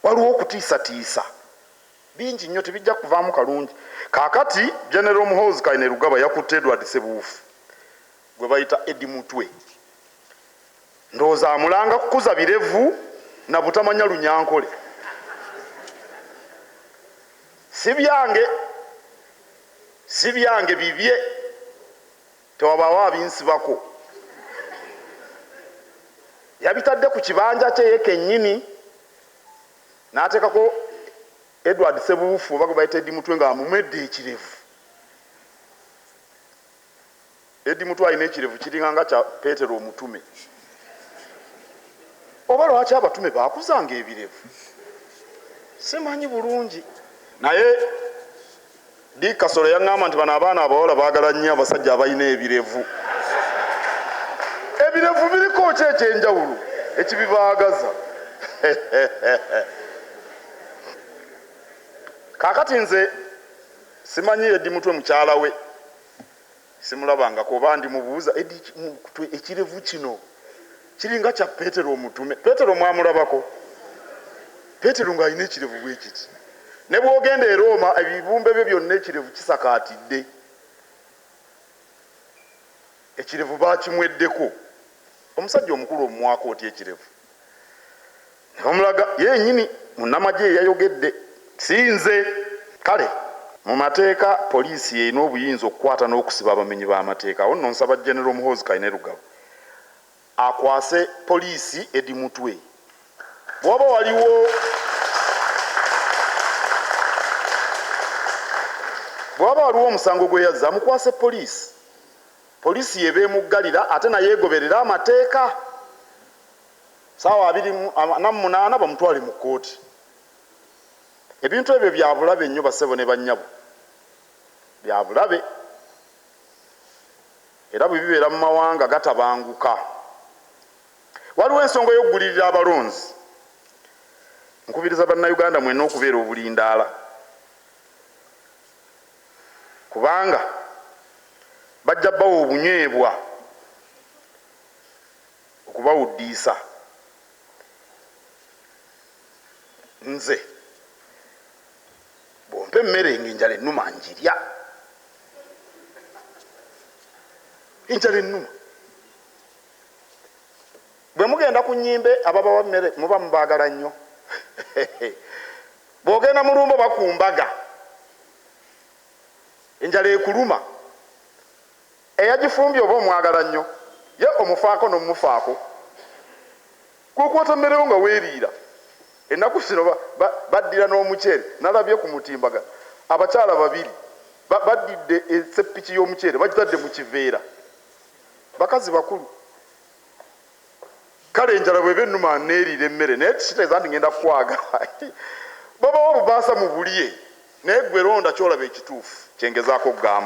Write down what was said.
waliwo okutiisatiisa bingi nnyo tebijja kuvaamu kalungi. Kaakati General Muhoozi Kainerugaba yakutte Edward Ssebuufu gwe bayita Eddie Mutwe. Ndowooza amulanga kukuza birevu na butamanya Lunyankole. Si byange bibye, tewabaawo abinsibako. Yabitadde ku kibanja kye ye kennyini n'ateekako Edward Ssebuufu oba gwe bayita Eddie Mutwe ng'amumedde ekirevu. Eddie Mutwe alina ekirevu kiringanga kya Peetero Omutume. Oba lwaki abatume baakuzanga ebirevu? Simanyi bulungi. Naye Dick Kasolo yaŋŋamba nti bano abaana abawala baagala nnyo abasajja abalina ebirevu. Ebirevu biriko ki ekyenjawulo ekibibaagaza? Kaakati nze simanyi Eddie Mutwe mukyala we, simulabangako oba ndimubuuza Eddie Mutwe ekirevu kino kiringa kya Peetero Omutume. Peetero mwamulabako? Peetero ng'alina ekirevu bwe kiti. Ne bw'ogenda e Roma ebibumbe bye byonna ekirevu kisakaatidde. Ekirevu baakimweddeko. Omusajja omukulu omumwaka otya ekirevu. Ne bamulaga yennyini munnamagye yayogedde. Sinze kale mu mateeka poliisi erina obuyinza okukwata n'okusiba abamenyi b'amateeka. Awo nno nsaba General Muhoozi Kainerugaba akwase poliisi Eddie Mutwe. Bw'oba waliwo omusango gwe yazza amukwase poliisi. Poliisi yeba emuggalira ate naye egoberera amateeka. Ssaawa 28 bamutwale mu kkooti. Ebintu ebyo byabulabe nnyo bassebo ne bannyabo. Byabulabe. Era bwe bibeera mu mawanga gatabanguka. Waliwo ensonga y'okugulirira abalonzi. Nkubiriza bannayuganda mwenna okubeera obulindaala. Kubanga bajja bawa obunywebwa okubawuddiisa. Nze bompe emmere ng'enjala ennuma njirya. Enjala ennuma. Bwe mugenda ku nnyimbe ababawa mmere muba mubaagala nnyo. Bw'ogenda mu lumba oba ku mbaga enjala ekuluma, eyagifumbye oba omwagala nnyo, ye omufaako n'omumufaako. Gw'okwata mmerewo nga weeriira. Ennaku zino baddira n'omuceere. Nalabye ku mutimbagano abakyala babiri baddidde esseppiki y'omuceere bagitadde mu kiveera. Bakazi bakulu. Kale enjala bw'eba ennuma neeriira emmere naye kitegeeza nti ngenda kukwaga. Babawo obubaasa mu bulye naye ggwe londa ky'olaba ekituufu kyengezaako okugamba.